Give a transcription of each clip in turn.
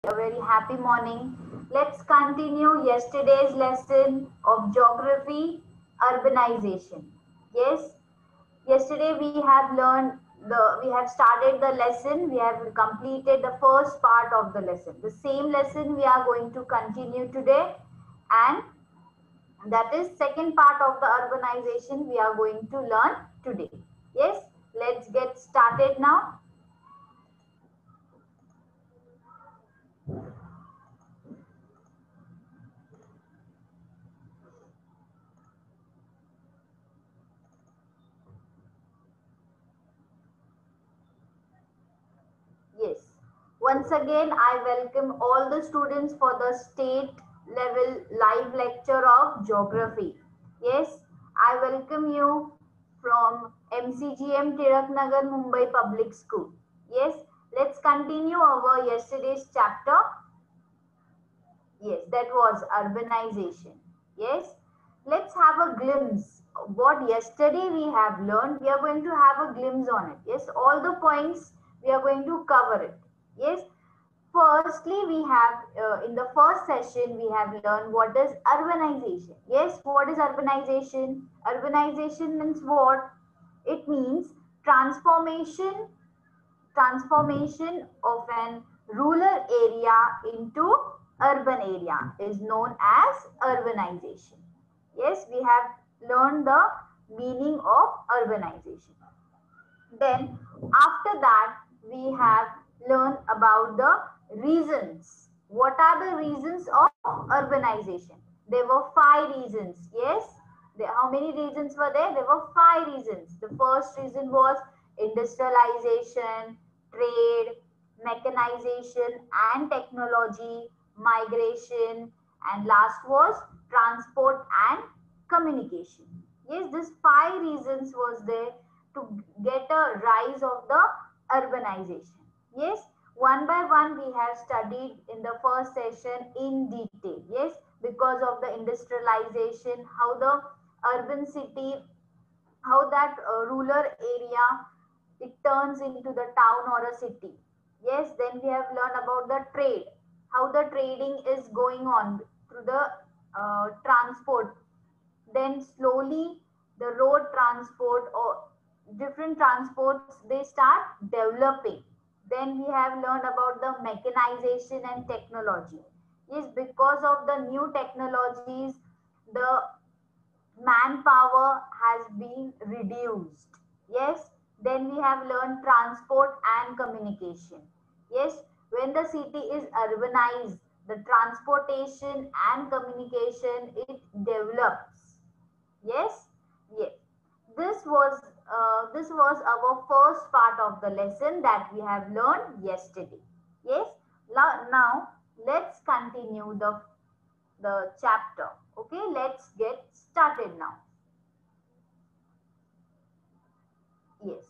a very happy morning. Let's continue yesterday's lesson of geography, urbanization. Yes, yesterday we have started the lesson, we have completed the first part of the lesson. The same lesson we are going to continue today, and that is second part of the urbanization we are going to learn today. Yes, let's get started now. Yes. Once again, I welcome all the students for the state level live lecture of geography. Yes, I welcome you from MCGM Tiraknagar Mumbai Public School. Yes, let's continue our yesterday's chapter. Yes, that was urbanization. Yes, let's have a glimpse. What yesterday we have learned, we are going to have a glimpse on it. Yes, all the points we are going to cover it. Yes, firstly, we have in the first session we have learned what is urbanization. Yes, what is urbanization? Urbanization means what? It means transformation transformation of an rural area into urban area is known as urbanization. Yes, we have learned the meaning of urbanization. Then after that, we have learned about the reasons. What are the reasons of urbanization? There were five reasons. Yes. How many reasons were there? There were five reasons. The first reason was industrialization, trade, mechanization and technology, migration, and last was transport and communication. Yes, these five reasons was there to get a rise of the urbanization. Yes, one by one we have studied in the first session in detail. Yes, because of the industrialization, how the urban city, how that rural area, it turns into the town or a city. Yes, then we have learned about the trade, how the trading is going on through the transport. Then slowly the road transport or different transports they start developing. Then we have learned about the mechanization and technology. Yes, because of the new technologies, the manpower has been reduced. Yes, then we have learned transport and communication. Yes, when the city is urbanized, the transportation and communication it develops. Yes, yes. This was our first part of the lesson that we have learned yesterday. Yes. Now let's continue the chapter. Okay, let's get started now. Yes.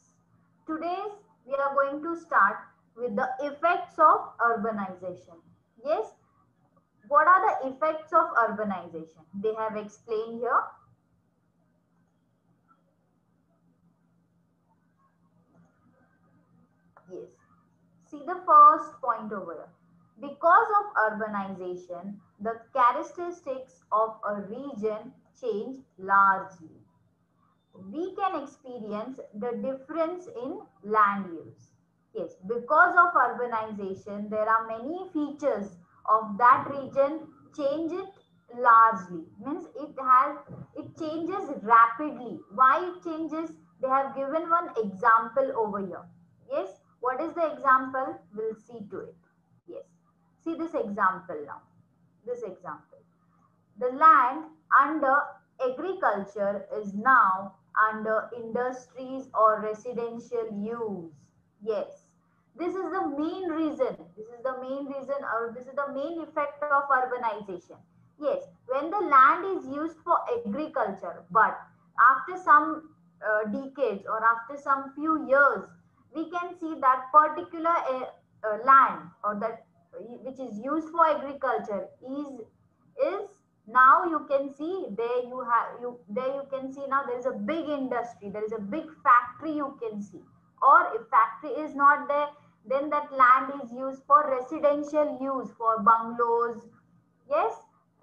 Today's we are going to start with the effects of urbanization. Yes. What are the effects of urbanization? They have explained here. Yes. See the first point over here. Because of urbanization, the characteristics of a region change largely. We can experience the difference in land use. Yes, because of urbanization, there are many features of that region change it largely. Means it changes rapidly. Why it changes? They have given one example over here. Yes, what is the example? We'll see to it. Yes, see this example now. This example. The land under agriculture is now under industries or residential use. Yes. This is the main reason. This is the main reason, or this is the main effect of urbanization. Yes, when the land is used for agriculture, but after some decades or after some few years, we can see that particular land or that which is used for agriculture is now you can see there you can see now there is a big industry, there is a big factory you can see. Or if factory is not there, Then that land is used for residential use, for bungalows. Yes,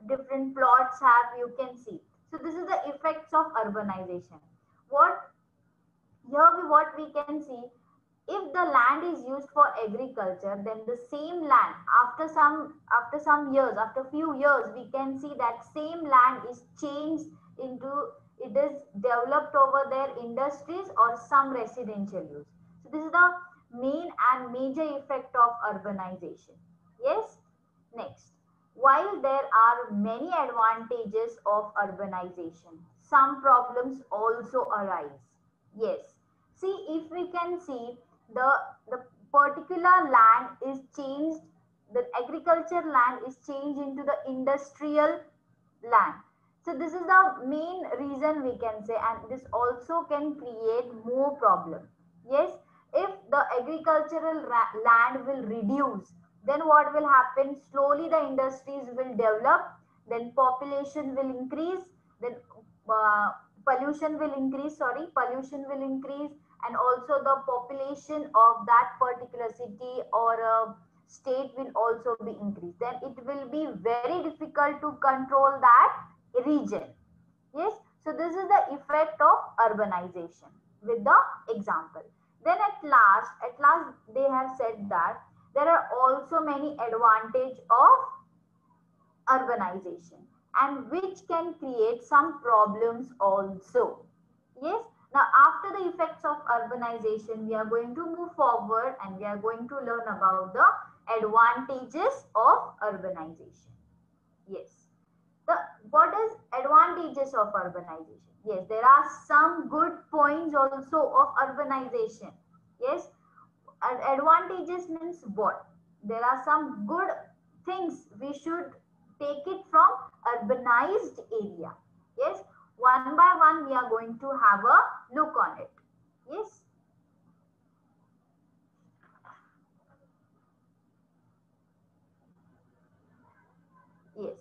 different plots have, you can see. So this is the effects of urbanization. What what we can see, if the land is used for agriculture, then the same land after some years, after few years, we can see that same land is changed into, it is developed over their industries or some residential use. So this is the main and major effect of urbanization. Yes. Next, while there are many advantages of urbanization, some problems also arise. Yes. See, if we can see, the the particular land is changed, the agriculture land is changed into the industrial land. So this is the main reason we can say, and this also can create more problem. Yes, if the agricultural land will reduce, then what will happen? Slowly the industries will develop, then population will increase, then uh, pollution will increase. Sorry, pollution will increase, and also the population of that particular city or state will also be increased. Then it will be very difficult to control that region. Yes, so this is the effect of urbanization with the example. Then at last they have said that there are also many advantage of urbanization, and which can create some problems also. Yes, now after the effects of urbanization, we are going to move forward and we are going to learn about the advantages of urbanization. Yes. The what is advantages of urbanization? Yes, there are some good points also of urbanization. Yes, advantages means what? There are some good things we should take it from urbanized area. Yes, one by one we are going to have a look on it. Yes. Yes.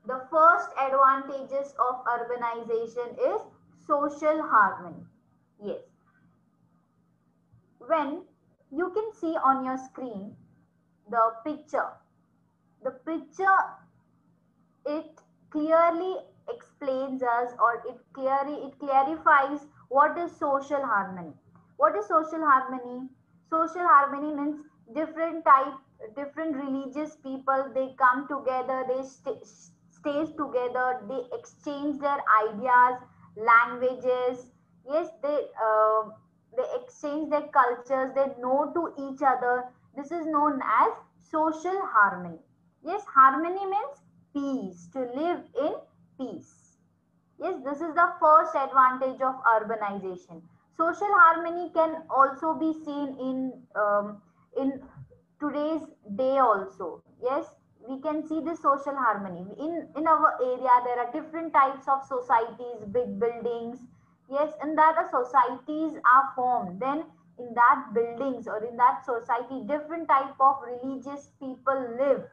The first advantages of urbanization is social harmony. Yes. When you can see on your screen the picture, it clearly explains us, or it clarifies what is social harmony. What is social harmony? Social harmony means different religious people, they come together, they stays together, they exchange their ideas, languages. Yes, they exchange their cultures, they know to each other. This is known as social harmony. Yes, harmony means peace, to live in peace. Yes, this is the first advantage of urbanization. Social harmony can also be seen in today's day also. Yes, we can see the social harmony. In our area, there are different types of societies, big buildings. Yes, and that the societies are formed. Then in that buildings or in that society, different type of religious people live.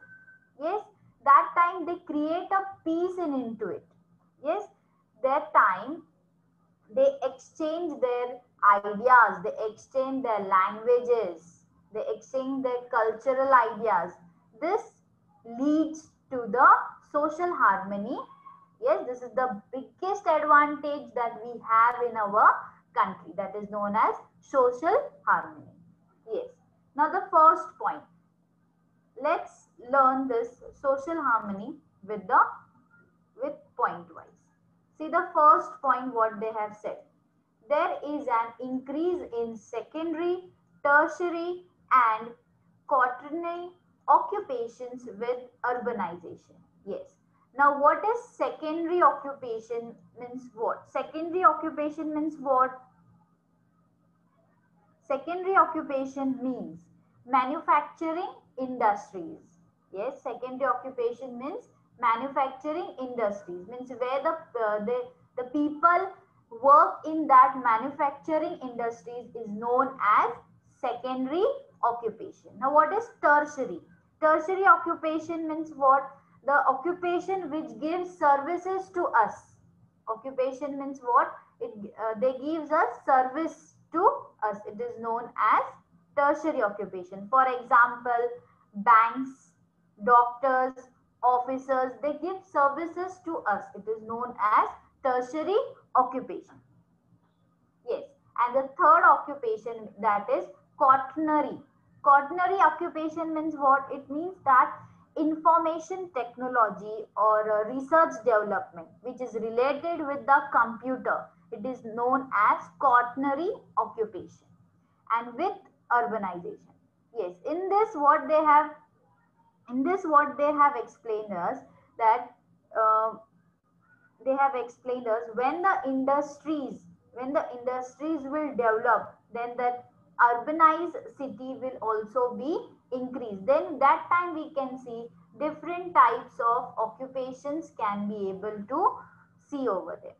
Yes, that time they create a peace in into it. Yes, that time they exchange their ideas, they exchange their languages, they exchange their cultural ideas. This leads to the social harmony. Yes, this is the biggest advantage that we have in our country, that is known as social harmony. Yes, now the first point, let's learn this social harmony with the with point wise. See the first point what they have said. There is an increase in secondary, tertiary and quaternary occupations with urbanization. Yes. Now what is secondary occupation means what? Secondary occupation means what? Secondary occupation means manufacturing industries. Yes, secondary occupation means manufacturing industries, means where the people work in that manufacturing industries is known as secondary occupation. Now what is tertiary? Tertiary occupation means what? The occupation which gives services to us. Occupation means what? They gives us service to us. It is known as tertiary occupation. For example, banks, doctors, officers, they give services to us. It is known as tertiary occupation. Yes, and the third occupation, that is quaternary. Quaternary occupation means what? It means that information technology or research development which is related with the computer. It is known as quaternary occupation. And with urbanization. Yes, in this what they have explained us that uh, they have explained us when the industries will develop, then the urbanized city will also be increased. Then that time we can see different types of occupations can be able to see over there.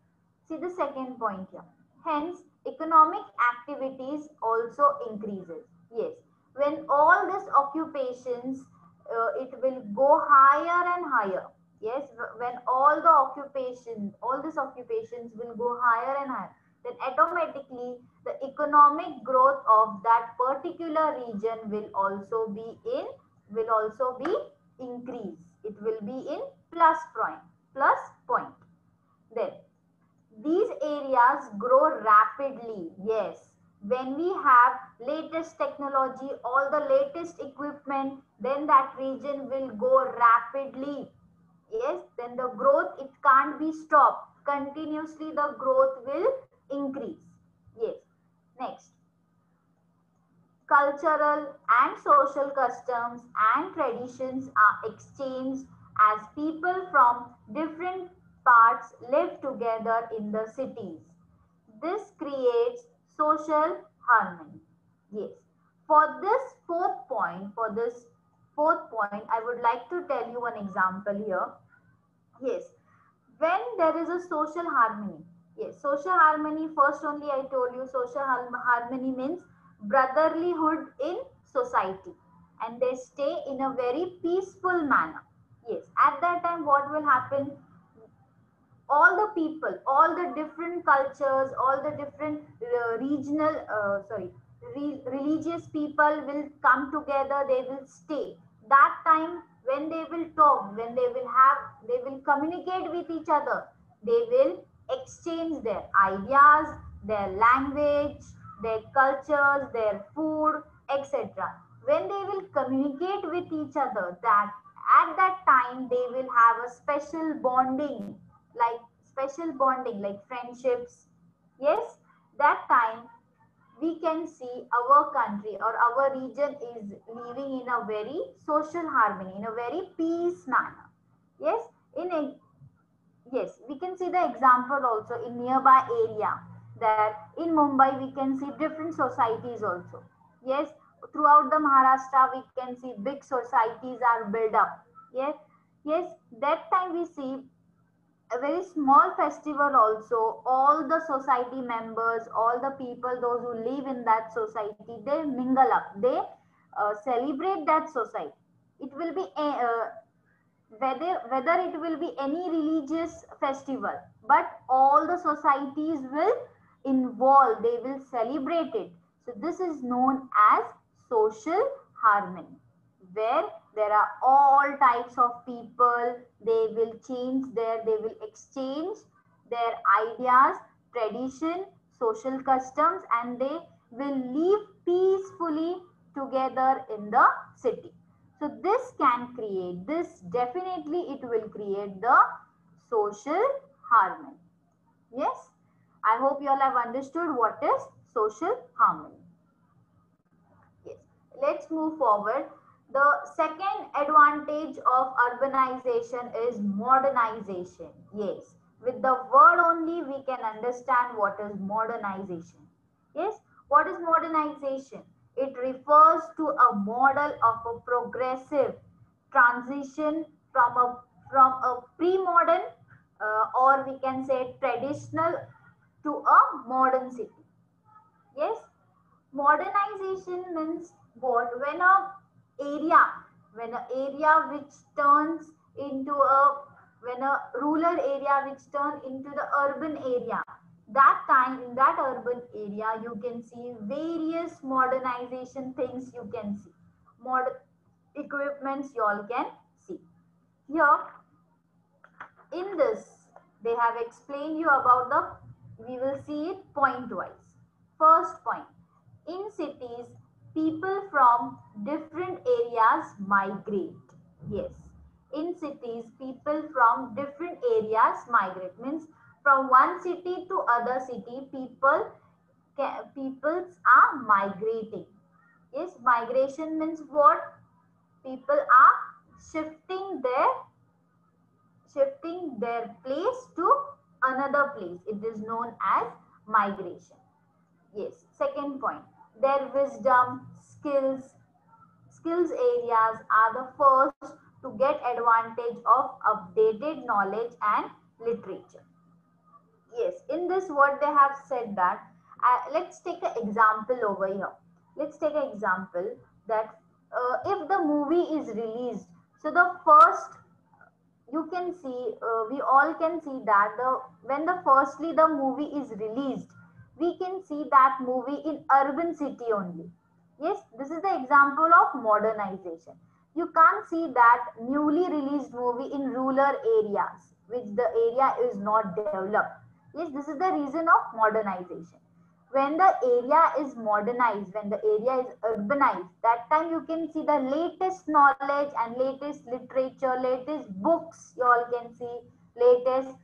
See the second point here. Hence economic activities also increases. Yes, when all these occupations it will go higher and higher. Yes, when all these occupations will go higher and higher, then automatically the economic growth of that particular region will also be increased. It will be in plus point. Then these areas grow rapidly. Yes, when we have latest technology, all the latest equipment, then that region will go rapidly. Yes, then the growth, it can't be stopped. Continuously the growth will increase. Yes. Next, cultural and social customs and traditions are exchanged as people from different parts live together in the cities. This creates social harmony. Yes. For this fourth point, I would like to tell you an example here. Yes, when there is a social harmony. Yes, social harmony, first only I told you social harmony means brotherlyhood in society, and they stay in a very peaceful manner. Yes, at that time what will happen? All the people, all the different cultures, all the different religious people will come together, they will stay. That time when they will talk, when they will communicate with each other, they will exchange their ideas, their language, their cultures, their food, etc. When they will communicate with each other, that at that time they will have a special bonding like friendships. Yes, that time we can see our country or our region is living in a very social harmony, in a very peace manner. Yes, in a yes, we can see the example also in nearby area, that in Mumbai we can see different societies also. Yes, throughout the Maharashtra we can see big societies are built up. Yes, yes, that time we see a very small festival also. All the society members, all the people, those who live in that society, they mingle up. They celebrate that society. It will be whether it will be any religious festival, but all the societies will involve, they will celebrate it. So this is known as social harmony, where there are all types of people, they will exchange their ideas, tradition, social customs, and they will live peacefully together in the city. So this can create, this definitely it will create the social harmony. Yes, I hope you all have understood what is social harmony. Yes, let's move forward. The second advantage of urbanization is modernization. Yes, with the word only we can understand what is modernization. Yes, what is modernization? It refers to a model of a progressive transition from a pre-modern or we can say traditional to a modern city. Yes, modernization means what? Area, when an area which turns into a, when a rural area which turn into the urban area, That time in that urban area you can see various modernization things. You can see modern equipments you all can see here. In this they have explained you about the, we will see it point wise. First point, in cities people from different areas migrate. Yes, in cities people from different areas migrate, means from one city to other city peoples are migrating. Yes, migration means what? People are shifting their place to another place. It is known as migration. Yes. Second point, their wisdom, skills areas are the first to get advantage of updated knowledge and literature. Yes, in this what they have said that, let's take an example over here. Let's take an example that if the movie is released, so the first you can see, we all can see that the when the firstly the movie is released, we can see that movie in urban city only. Yes, this is the example of modernization. You can't see that newly released movie in rural areas which the area is not developed. Yes, this is the reason of modernization. When the area is modernized, when the area is urbanized, that time you can see the latest knowledge and latest literature, latest books you all can see, latest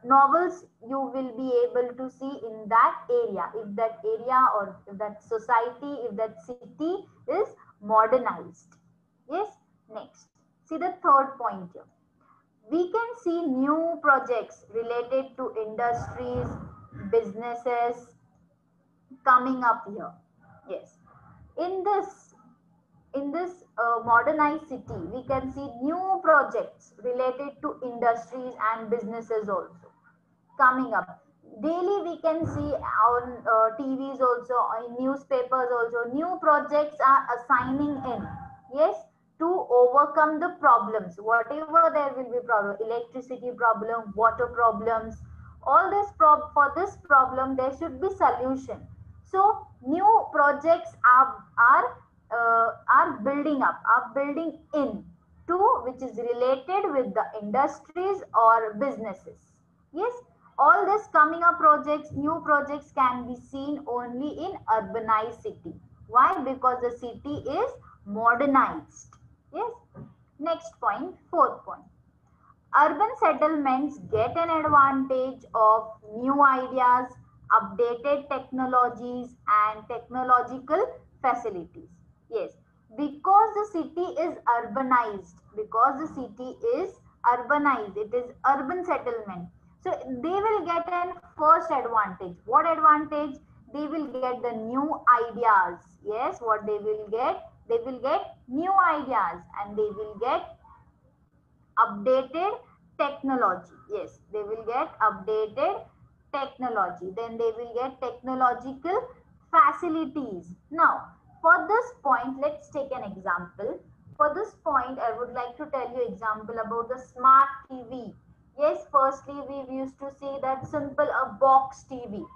novels you will be able to see in that area, if that area or if that society, if that city is modernized. Yes. Next, see the third point here. We can see new projects related to industries, businesses coming up here. Yes, in this modernized city we can see new projects related to industries and businesses also coming up. Daily we can see on tvs also, in newspapers also, new projects are assigning in. Yes, to overcome the problems, whatever there will be problem, electricity problem, water problems, all this for this problem there should be solution. So new projects are building up, are building in to, which is related with the industries or businesses. Yes, all this coming up projects, new projects can be seen only in urbanized city. Why? Because the city is modernized. Yes. Next point, fourth point. Urban settlements get an advantage of new ideas, updated technologies, and technological facilities. Yes, because the city is urbanized, it is urban settlement. So they will get an first advantage. What advantage? They will get the new ideas. Yes, what they will get? They will get new ideas and they will get updated technology. Yes, they will get updated technology. Then they will get technological facilities. Now, for this point, let's take an example. For this point, I would like to tell you example about the smart TV. Yes, firstly, we used to see that simple a box TV.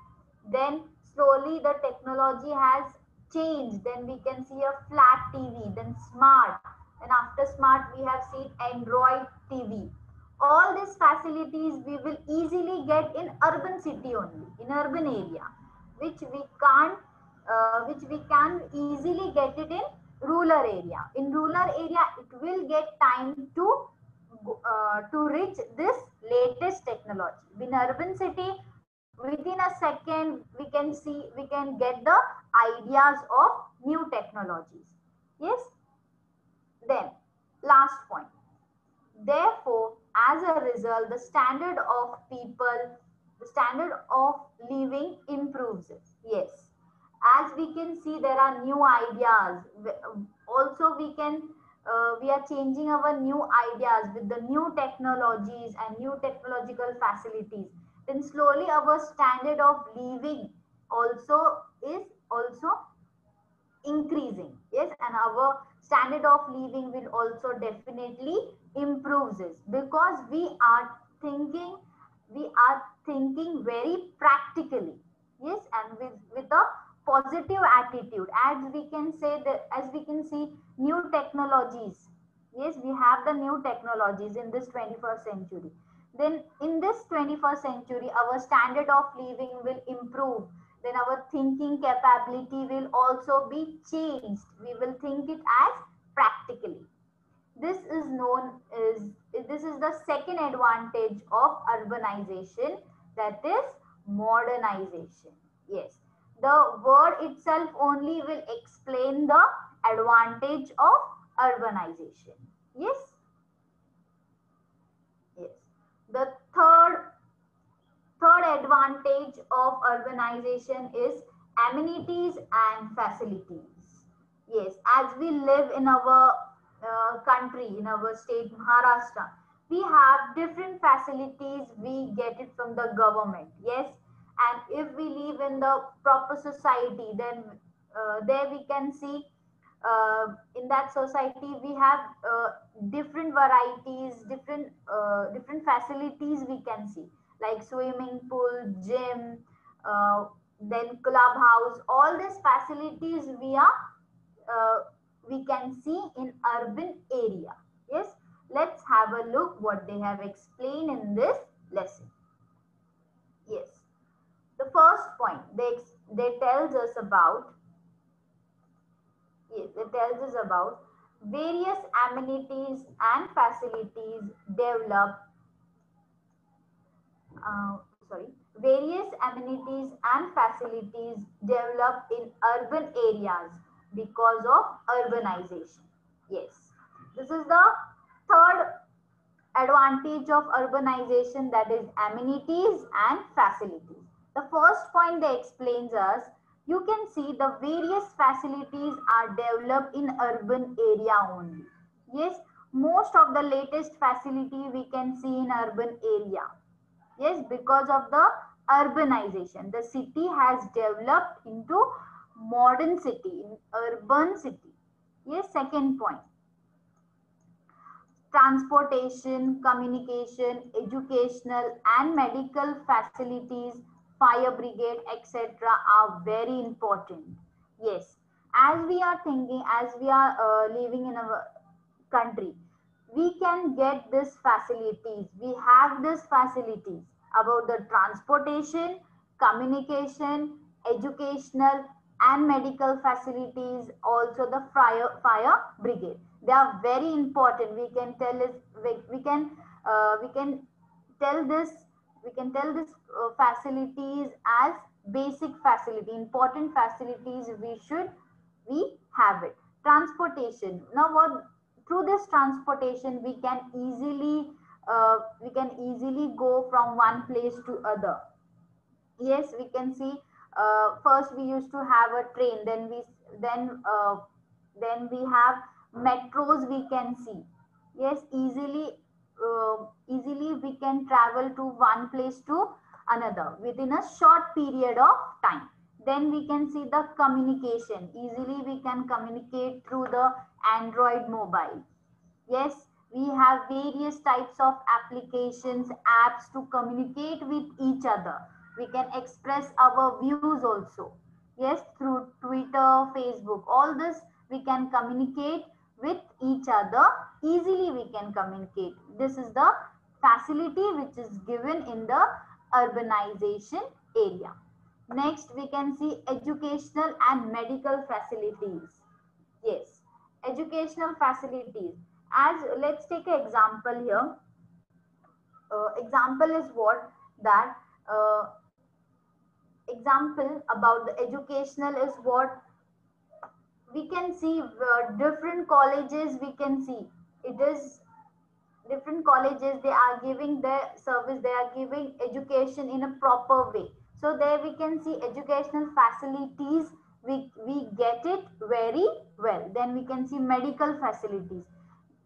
Then slowly the technology has changed. Then we can see a flat TV, then smart, and after smart we have seen Android TV. All these facilities we will easily get in urban city only, in urban area, which we can't, which we can easily get it in rural area. In rural area, it will get time to reach this latest technology. In urban city, within a second we can get the ideas of new technologies. Yes. Then, last point. Therefore, as a result, the standard of living improves. Yes. As we can see, there are new ideas. Also, we are changing our new ideas with the new technologies and new technological facilities. Then slowly our standard of living also is also increasing. Yes, and our standard of living will also definitely improves this, because we are thinking, we are thinking very practically. Yes, and with a positive attitude. As we can say that, as we can see, new technologies. Yes, we have the new technologies in this 21st century. Then in this 21st century, our standard of living will improve. Then our thinking capability will also be changed. We will think it as practically. This is known as, this is the second advantage of urbanization, that is modernization. Yes, the word itself only will explain the advantage of urbanization. Yes, yes. The third advantage of urbanization is amenities and facilities. Yes, as we live in our country, in our state, Maharashtra, we have different facilities. We get it from the government. Yes, and if we live in the proper society, then there we can see in that society we have different varieties, different facilities we can see, like swimming pool, gym, uh, then clubhouse. All these facilities uh, we can see in urban area. Yes, let's have a look what they have explained in this lesson. Yes, the first point they tells us about, yes, it tells us about various amenities and facilities developed, uh, sorry, various amenities and facilities developed in urban areas because of urbanization. Yes, this is the third advantage of urbanization, that is amenities and facilities. The first point they explains us, you can see the various facilities are developed in urban area only. Yes, most of the latest facility we can see in urban area. Yes, because of the urbanization, the city has developed into modern city, urban city. Yes, second point, transportation, communication, educational and medical facilities, fire brigade, etc. are very important. Yes, as we are thinking, as we are living in our country, we can get these facilities. We have these facilities about the transportation, communication, educational and medical facilities, also the fire brigade. They are very important. We can tell is we can tell this we can tell this facilities as basic facility, important facilities we have it. Transportation, now what, through this transportation we can easily go from one place to other. Yes, we can see, first we used to have a train, then we have metros we can see. Yes, easily we can travel to one place to another within a short period of time. Then we can see the communication, easily we can communicate through the Android mobile. Yes, we have various types of applications, apps to communicate with each other. We can express our views also. Yes, through Twitter, Facebook, all this we can communicate with each other. Easily we can communicate. This is the facility which is given in the urbanization area. Next, we can see educational and medical facilities. Yes, educational facilities. As let's take an example here. Example is what, that example about the educational is what we can see, different colleges we can see. It is different colleges, they are giving their service, they are giving education in a proper way. So there we can see educational facilities, we get it very well. Then we can see medical facilities.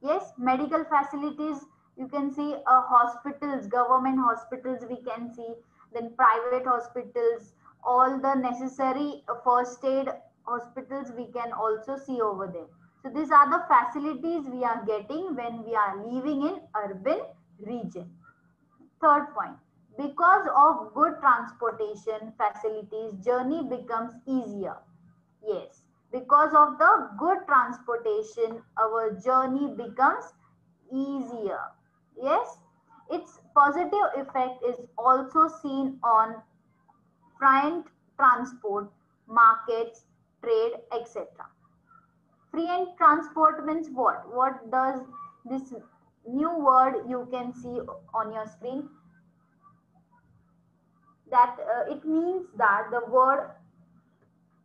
Yes, medical facilities, you can see hospitals, government hospitals we can see, then private hospitals, all the necessary first aid hospitals we can also see over there. So these are the facilities we are getting when we are living in urban region. Third point, Because of good transportation facilities, journey becomes easier. Yes, because of the good transportation, our journey becomes easier. Yes, its positive effect is also seen on freight transport, markets, trade, etc. Free and transport means what? What does this new word you can see on your screen? That it means that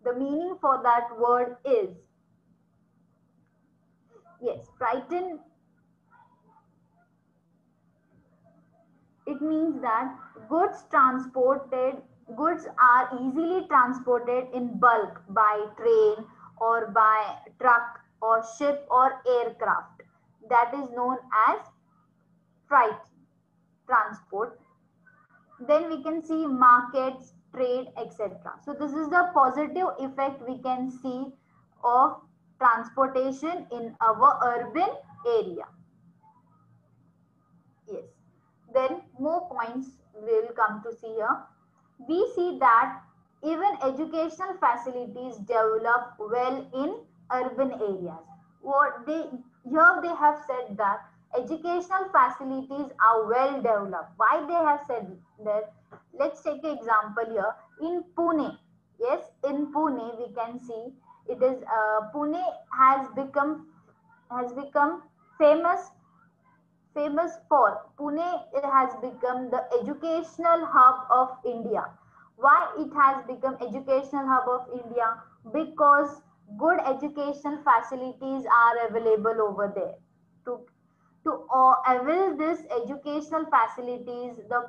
the meaning for that word is, yes, frighten. It means that goods are easily transported in bulk by train or by truck or ship or aircraft. That is known as freight transport. Then we can see markets, trade, etc. So this is the positive effect we can see of transportation in our urban area. Yes. Then more points will come to see here. We see that even educational facilities develop well in urban areas. What they here they have said that educational facilities are well developed. Why they have said that? Let's take an example here in Pune. Yes, in Pune we can see it is Pune has become famous for. Pune has become the educational hub of India. Why it has become educational hub of India? Because good educational facilities are available over there. To to avail this educational facilities, the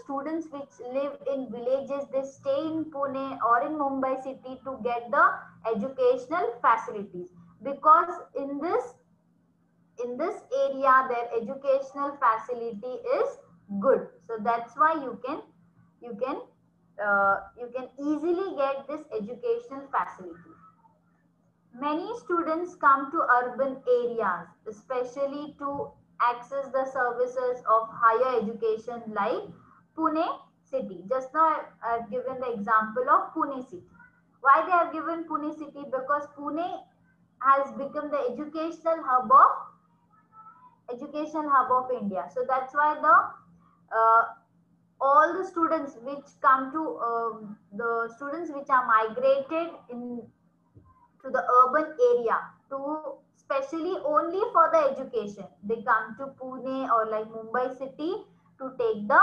students which live in villages, they stay in Pune or in Mumbai city to get the educational facilities, because in this area their educational facility is good. So that's why you can easily get this educational facility. Many students come to urban areas, especially to access the services of higher education like Pune city. Just now I've given the example of Pune city. Why they have given Pune city? Because Pune has become the educational hub of India. So that's why uh, all the students which come to the students which are migrated in to the urban area to specially only for the education, they come to Pune or like Mumbai city to take the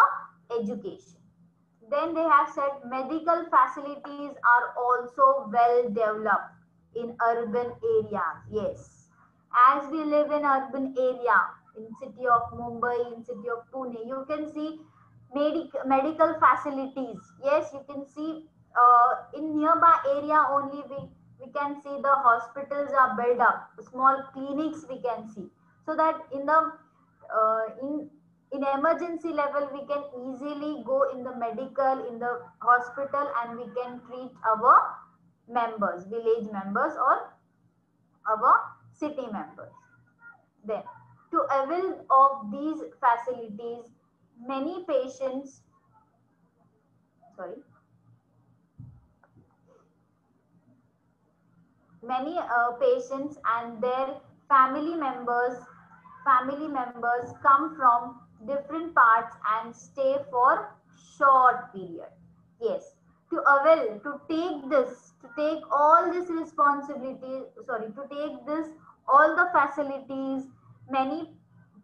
education. Then they have said medical facilities are also well developed in urban areas. Yes, as we live in urban area, in city of Mumbai, in city of Pune, you can see medical facilities. Yes, you can see in nearby area only we can see the hospitals are built up, small clinics we can see, so that in the in emergency level we can easily go in the medical in the hospital and we can treat our members, village members or our city members. Then, to avail of these facilities, many patients, sorry, many patients and their family members come from different parts and stay for short period. Yes, to take all this responsibility, sorry, to take this all the facilities, many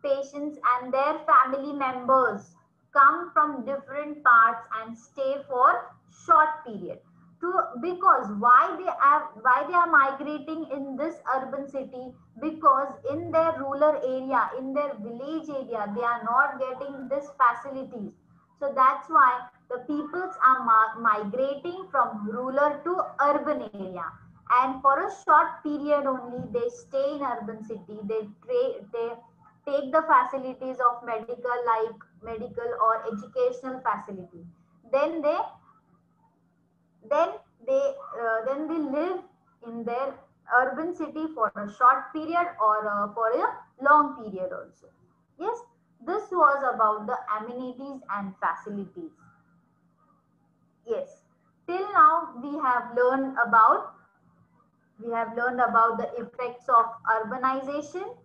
patients and their family members come from different parts and stay for short period. To Because why they are migrating in this urban city? Because in their rural area, in their village area, they are not getting this facilities. So that's why the peoples are migrating from rural to urban area, and for a short period only they stay in urban city. They take the facilities of medical or educational facility. Then they then they uh, then they live in their urban city for a short period or for a long period also. Yes, This was about the amenities and facilities. Yes, till now we have learned about the effects of urbanization.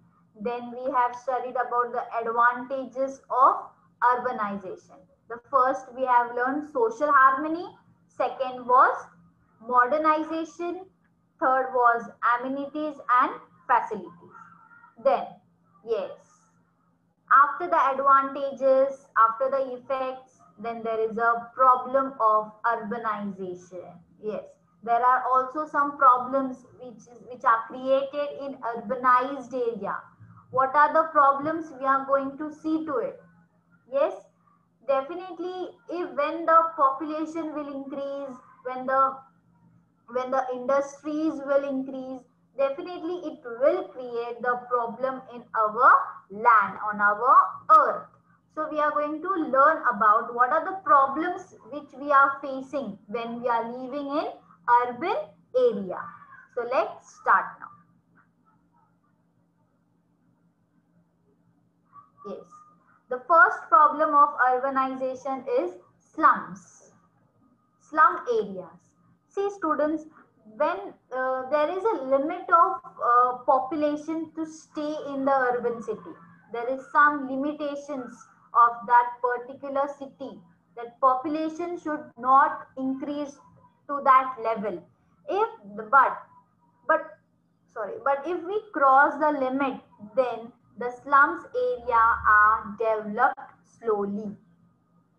Then we have studied about the advantages of urbanization. The first we have learned social harmony. Second was modernization. Third was amenities and facilities. Then, yes, after the advantages, after the effects, then there is a problem of urbanization. Yes, there are also some problems which are created in urbanized area. What are the problems? We are going to see to it. Yes, definitely, if when the population will increase, when the industries will increase, definitely it will create the problem in our land, on our earth. So we are going to learn about what are the problems which we are facing when we are living in urban area. So let's start now. Yes, the first problem of urbanization is slum areas. See students, when there is a limit of population to stay in the urban city, there is some limitations of that particular city, that population should not increase to that level. If but but if we cross the limit, then the slums area are developed slowly.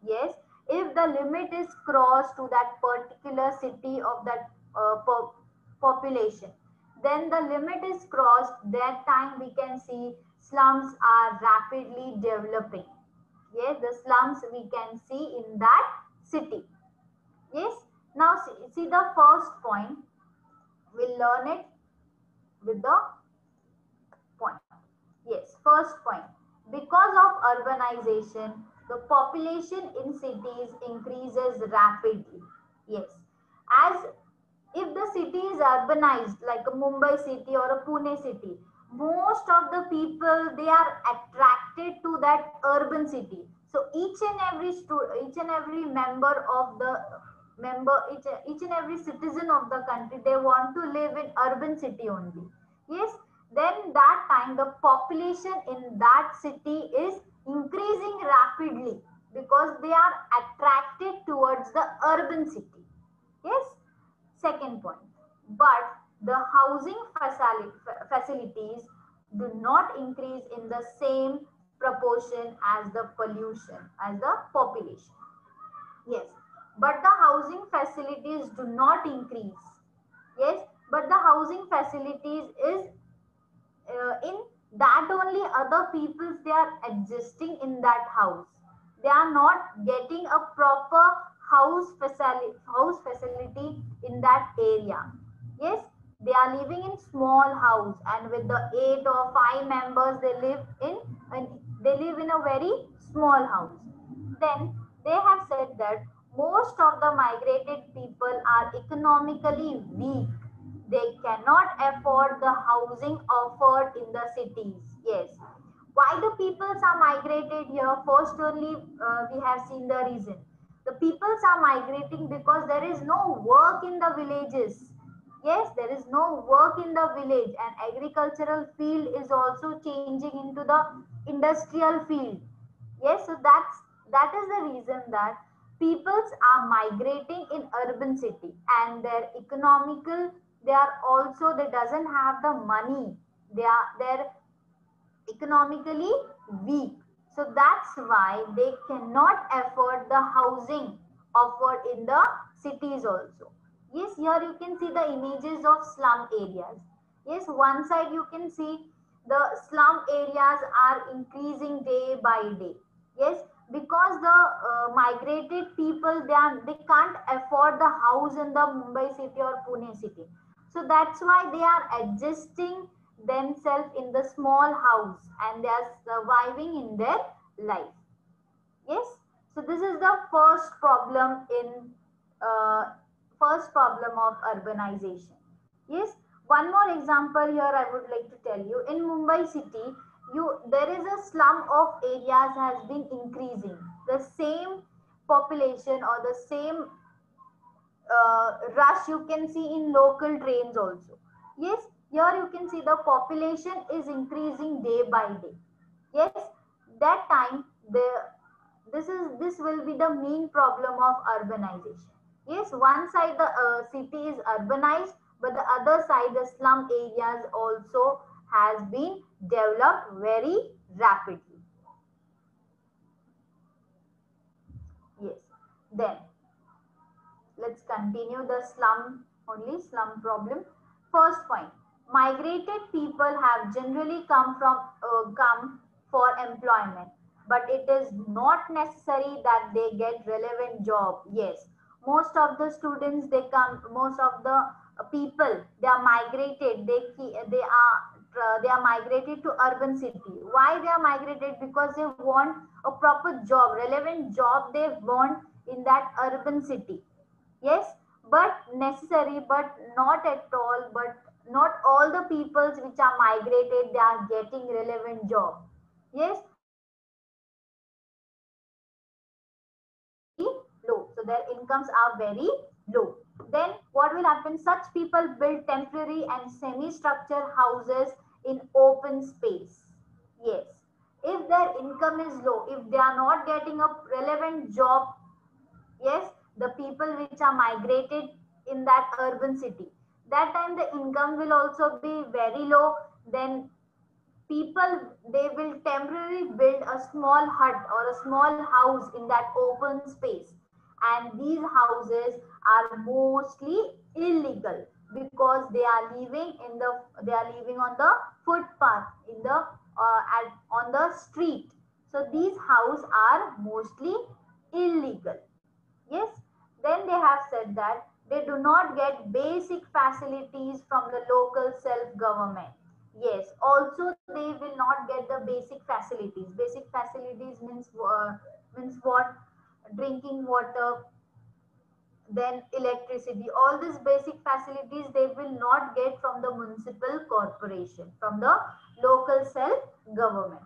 Yes, if the limit is crossed to that particular city of that population, then the limit is crossed. That time we can see slums are rapidly developing. Yes, the slums we can see in that city. Yes, now see the first point. We'll learn it with the point. Yes, first point. Because of urbanization, the population in cities increases rapidly. Yes. As if the city is urbanized, like a Mumbai city or a Pune city, most of the people they are attracted to that urban city. So each and every member of the each and every citizen of the country, they want to live in urban city only. Yes, then that time the population in that city is increasing rapidly because they are attracted towards the urban city. Yes, second point. But the housing facilities do not increase in the same proportion as the pollution, as the population. Yes, but the housing facilities do not increase. Yes, but the housing facilities is in that only other peoples they are adjusting in that house. They are not getting a proper house facility in that area. Yes, they are living in small house, and with the 8 or 5 members they live in a very small house. Then they have said that most of the migrated people are economically weak. They cannot afford the housing offered in the cities. Yes. Why the peoples are migrated here? First, only we have seen the reason. The peoples are migrating because there is no work in the villages. Yes, there is no work in the village, and agricultural field is also changing into the industrial field. Yes, so that is the reason that peoples are migrating in urban city, and their economical, they are also, they doesn't have the money, they're economically weak. So that's why they cannot afford the housing offered in the cities also. Yes, here you can see the images of slum areas. Yes, one side you can see the slum areas are increasing day by day. Yes, because the migrated people, they can't afford the house in the Mumbai city or Pune city. So that's why they are adjusting themselves in the small house, and they are surviving in their life. Yes, so this is the uh, first problem of urbanization. Yes, one more example here I would like to tell you. In Mumbai city, there is a slum of areas has been increasing. The same population or the same rush you can see in local trains also. Yes, here you can see the population is increasing day by day. Yes, that time this will be the main problem of urbanization. Yes, one side the city is urbanized, but the other side the slum areas also has been developed very rapidly. Yes, then let's continue the slum problem. First point, migrated people have generally come for employment, but it is not necessary that they get relevant job. Yes, most of the students they come, most of the people they are migrated, they are migrated to urban city. Why they are migrated? Because they want a proper job, relevant job they want in that urban city. Yes, but necessary, but not at all, but not all the peoples which are migrated, they are getting relevant job. Yes, very low. So their incomes are very low. Then what will happen? Such people build temporary and semi-structured houses in open space. Yes. If their income is low, if they are not getting a relevant job, yes, the people which are migrated in that urban city, that time the income will also be very low. Then people they will temporarily build a small hut or a small house in that open space, and these houses are mostly illegal because they are living on the footpath in the on the street. So these houses are mostly illegal. Yes, then they have said that they do not get basic facilities from the local self government. Yes, also they will not get the basic facilities. Basic facilities means what? Drinking water, then electricity. All these basic facilities they will not get from the municipal corporation, from the local self government.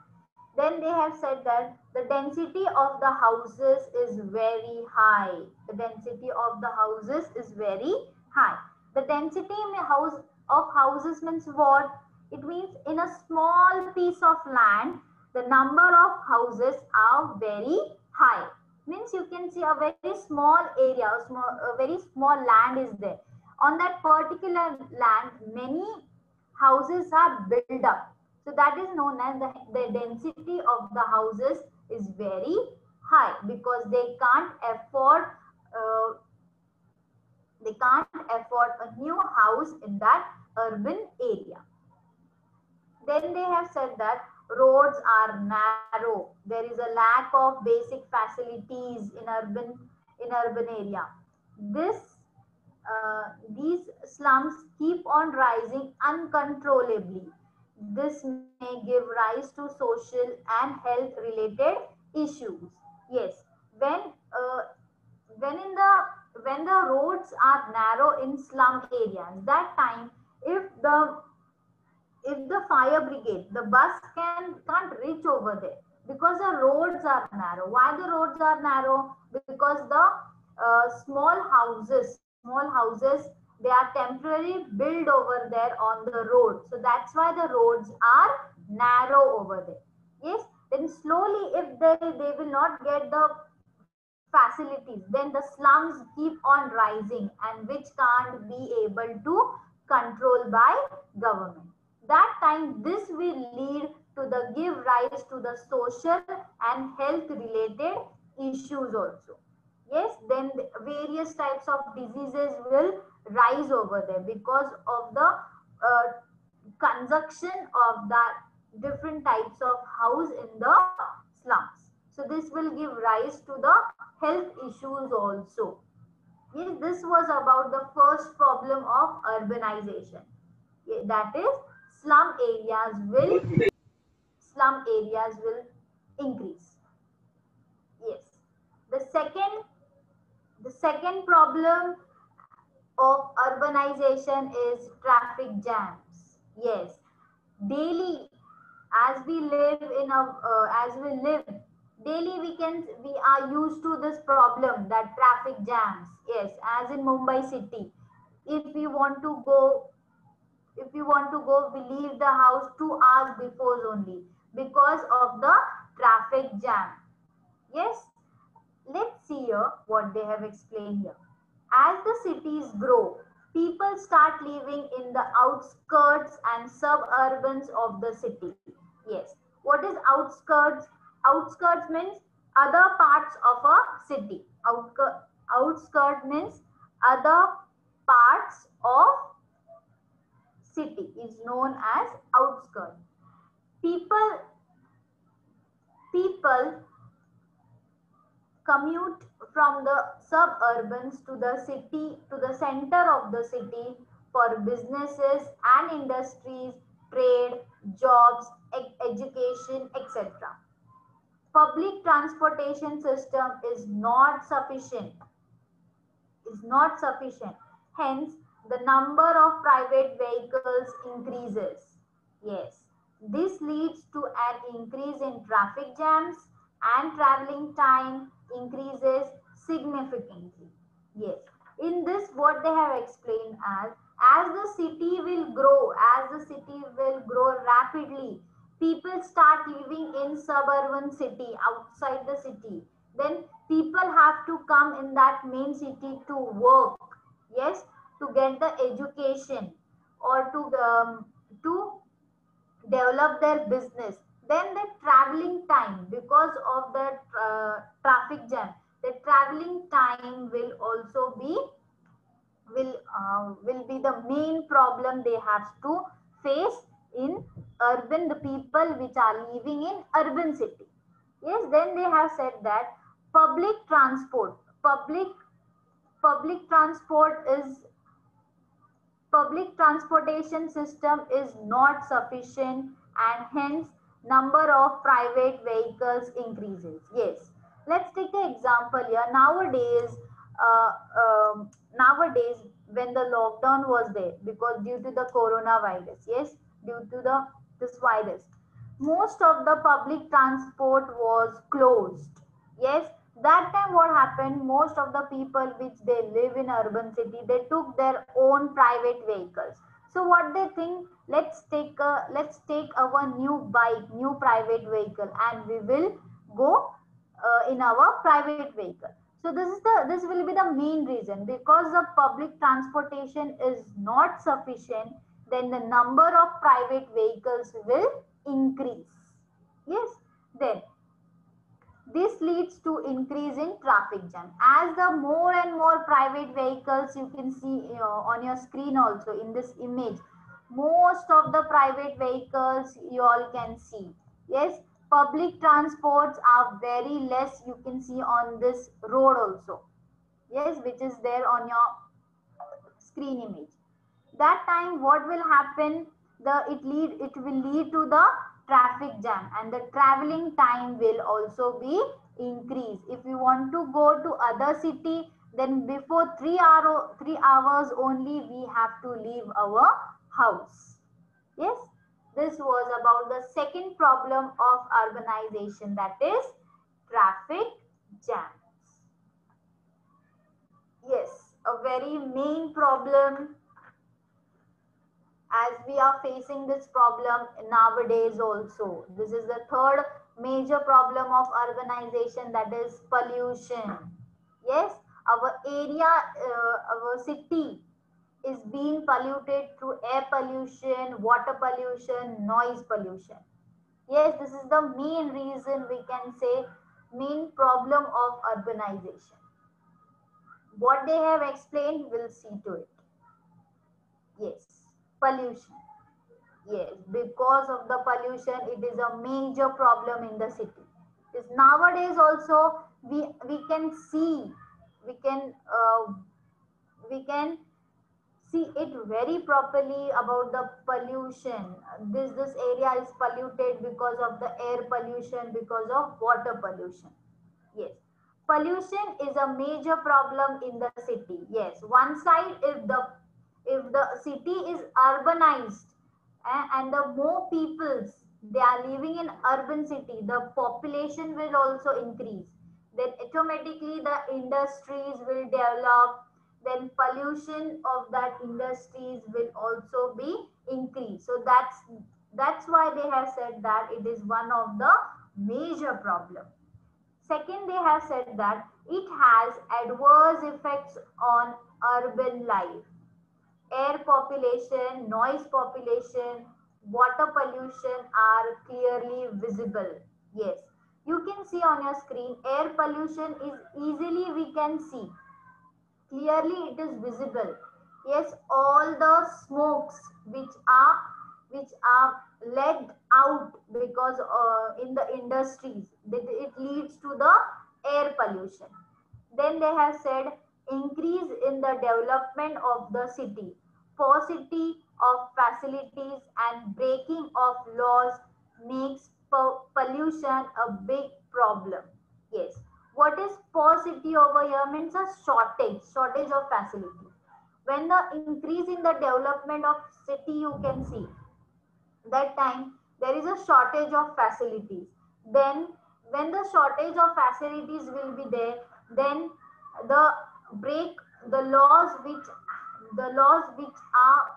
Then they have said that the density of the houses is very high. The density of the houses is very high. The density in a house of houses means what? It means in a small piece of land, the number of houses are very high. Means you can see a very small area, a very small land is there. On that particular land, many houses are built up. So that is known as the density of the houses is very high because uh, they can't afford a new house in that urban area. Then they have said that roads are narrow. There is a lack of basic facilities in urban area. This these slums keep on rising uncontrollably. This may give rise to social and health related issues. Yes, when uh, when in the when the roads are narrow in slum areas, that time if the fire brigade, the bus can't reach over there because the roads are narrow. Why the roads are narrow? Because the small houses they are temporarily built over there on the road, so that's why the roads are narrow over there. Yes, then slowly if they will not get the facilities, then the slums keep on rising and which can't be able to control by government. That time this will lead to the give rise to the social and health related issues also. Yes, then the various types of diseases will rise over there because of the consumption of that different types of house in the slums. So this will give rise to the health issues also. Yes, this was about the first problem of urbanization. That is slum areas will increase. Yes. The second problem of urbanization is traffic jams. Yes. Daily As we live in a as we live daily, we are used to this problem, that traffic jams. Yes, as in Mumbai city, if we want to go, we leave the house 2 hours before only because of the traffic jam. Yes, let's see here what they have explained here. As the cities grow, people start living in the outskirts and suburbans of the city. Yes. What is outskirts? Outskirts means other parts of a city. Outskirt means other parts of city is known as outskirts. People people commute from the suburbans to the city, to the center of the city, for businesses and industries, trade, jobs, education, etc. Public transportation system is not sufficient. Hence, the number of private vehicles increases. Yes, this leads to an increase in traffic jams and traveling time increases significantly. Yes, in this what they have explained as the city will grow, rapidly, people start living in suburban city outside the city. Then people have to come in that main city to work. Yes, to get the education or to develop their business. Then the traveling time, because of the traffic jam, the traveling time will be the main problem they have to face in urban, the people which are living in urban city. Yes, then they have said that public transport public public transport is public transportation system is not sufficient, and hence number of private vehicles increases. Yes, let's take an example here. Uh, Nowadays when the lockdown was there, because due to the coronavirus, yes, due to the this virus, most of the public transport was closed. Yes, that time what happened, most of the people which they live in urban city, they took their own private vehicles. So what they think, let's take our new bike, new private vehicle, and we will go in our private vehicle. So this will be the main reason, because the public transportation is not sufficient, then the number of private vehicles will increase. Yes, then this leads to increase in traffic jam. As the more and more private vehicles, you can see on your screen also in this image, most of the private vehicles you all can see. Yes, public transports are very less, you can see on this road also. Yes, which is there on your screen image. That time what will happen, it will lead to the traffic jam, and the traveling time will also be increased. If you want to go to other city, then before 3 hours only we have to leave our house. Yes, this was about the second problem of urbanization, that is traffic jams. Yes, a very main problem, as we are facing this problem nowadays also. This is the third major problem of urbanization, that is pollution. Yes, our city is being polluted through air pollution, water pollution, noise pollution. Yes, this is the main reason, we can say, main problem of urbanization. What they have explained, we'll see to it. Yes, pollution. Yes, because of the pollution, it is a major problem in the city. Is nowadays also we can see, we can uh, we can see it very properly about the pollution. This area is polluted because of the air pollution, because of water pollution. Yes, pollution is a major problem in the city. Yes, one side, if the city is urbanized, and the more peoples, they are living in urban city, the population will also increase. Then automatically the industries will develop. Then pollution of that industries will also be increased. So that's why they have said that it is one of the major problem. Second, they have said that it has adverse effects on urban life. Air population, noise population, water pollution are clearly visible. Yes, you can see on your screen air pollution is easily we can see. Clearly it is visible. Yes, all the smokes which are let out because in the industries, it leads to the air pollution. Then they have said increase in the development of the city, paucity of facilities and breaking of laws makes pollution a big problem. Yes. What is paucity over here means a shortage of facility. When the increase in the development of city, you can see that time there is a shortage of facilities. Then when the shortage of facilities will be there, then the break the laws which are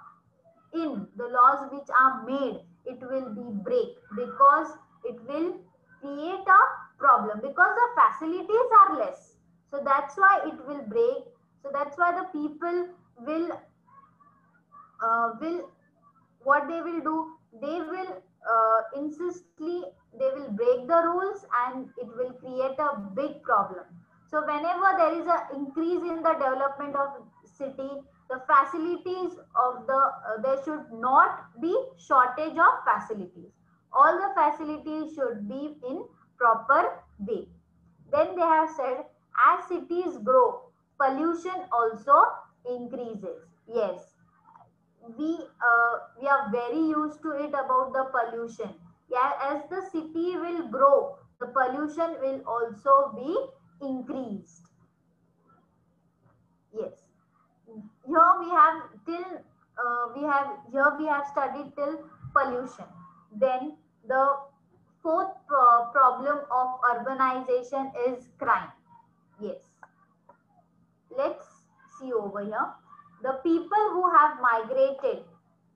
the laws which are made, it will be break because it will create a problem because the facilities are less. So that's why it will break. So that's why the people will what they will do, they will insistly they will break the rules and it will create a big problem. So whenever there is an increase in the development of city, the facilities of there should not be shortage of facilities. All the facilities should be in proper way. Then they have said as cities grow, pollution also increases. Yes, we are very used to it about the pollution. Yeah, as the city will grow, the pollution will also be increased. Yes, here we have till we have studied till pollution. Then the fourth problem of urbanization is crime. Yes, let's see over here. The people who have migrated,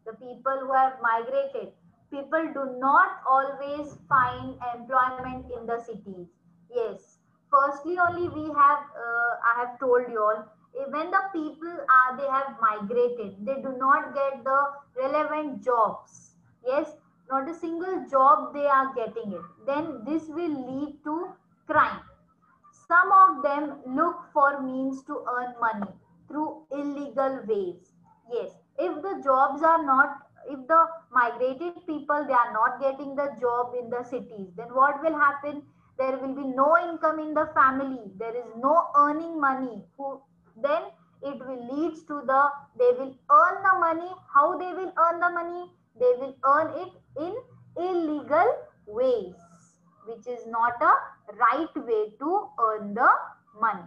the people who have migrated, people do not always find employment in the cities. Yes, firstly only we have I have told you all, when the people are they have migrated, they do not get the relevant jobs. Yes, not a single job they are getting it, then this will lead to crime. Some of them look for means to earn money through illegal ways. Yes, if the jobs are not, if the migrated people they are not getting the job in the cities, then what will happen? There will be no income in the family. There is no earning money. Then it will leads to the they will earn the money. How they will earn the money? They will earn it in illegal ways, which is not a right way to earn the money.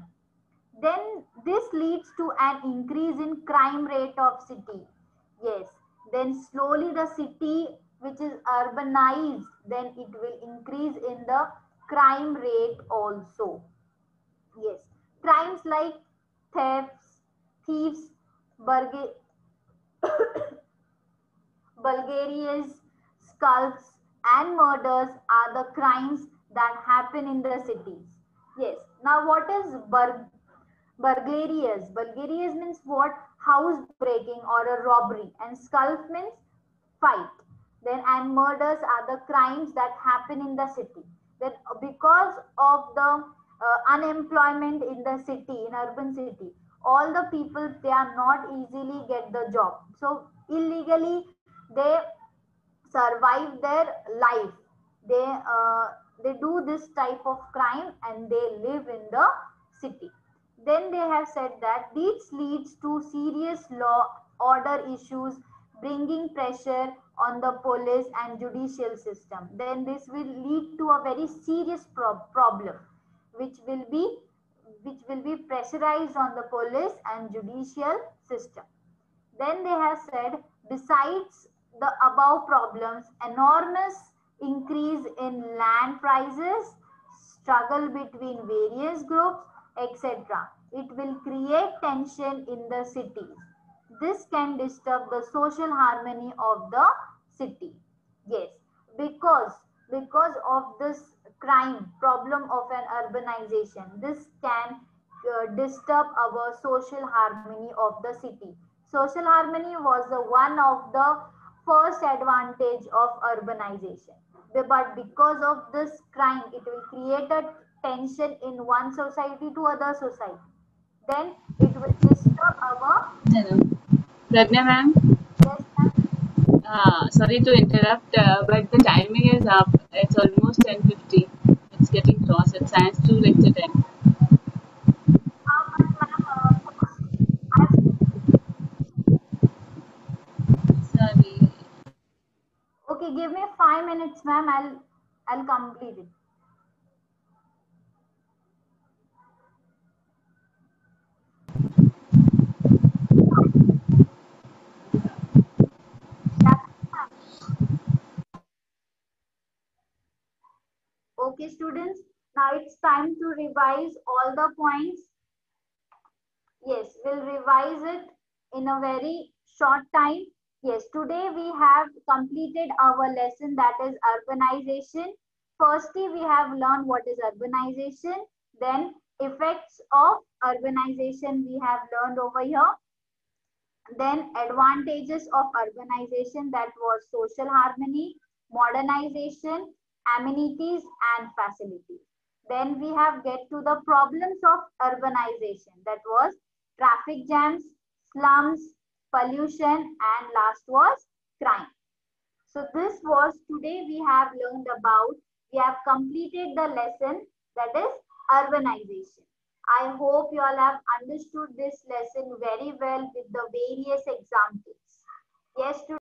Then this leads to an increase in crime rate of city. Yes, then slowly the city which is urbanized, then it will increase in the crime rate also. Yes, crimes like thefts, thieves, burg- Bulgaria's skulls and murders are the crimes that happen in the cities. Yes. Now, what is burglarious? Burglarious means what? House breaking or a robbery, and skulls means fight. Then and murders are the crimes that happen in the city. Then because of the unemployment in the city, in urban city, all the people they are not easily get the job. So illegally they survive their life. They uh, they do this type of crime and they live in the city. Then they have said that this leads to serious law order issues, bringing pressure on the police and judicial system. Then this will lead to a very serious problem, which will be which will be pressurized on the police and judicial system. Then they have said, besides the above problems, enormous increase in land prices, struggle between various groups, etc. It will create tension in the cities. This can disturb the social harmony of the city. Yes, because because of this crime problem of an urbanization, this can disturb our social harmony of the city. Social harmony was the one of the first advantage of urbanization. But because of this crime, it will create a tension in one society to other society. Then it will disturb our. Hello. Pradnya ma'am, Yes, ma'am. sorry to interrupt, but the timing is up. It's almost 10:50. It's getting close. It's science 2 lecture time. But ma'am, first, I've, Sorry. okay, give me 5 minutes, ma'am. I'll complete it. Yeah. Okay, students. Now it's time to revise all the points. Yes, we'll revise it in a very short time. Yes, today we have completed our lesson, that is urbanization. Firstly, we have learned what is urbanization. Then effects of urbanization we have learned over here. Then advantages of urbanization, that was social harmony, modernization, amenities and facilities. Then we have get to the problems of urbanization, that was traffic jams, slums, pollution and last was crime. So this was today we have learned about, we have completed the lesson, that is urbanization. I hope you all have understood this lesson very well with the various examples. Yes,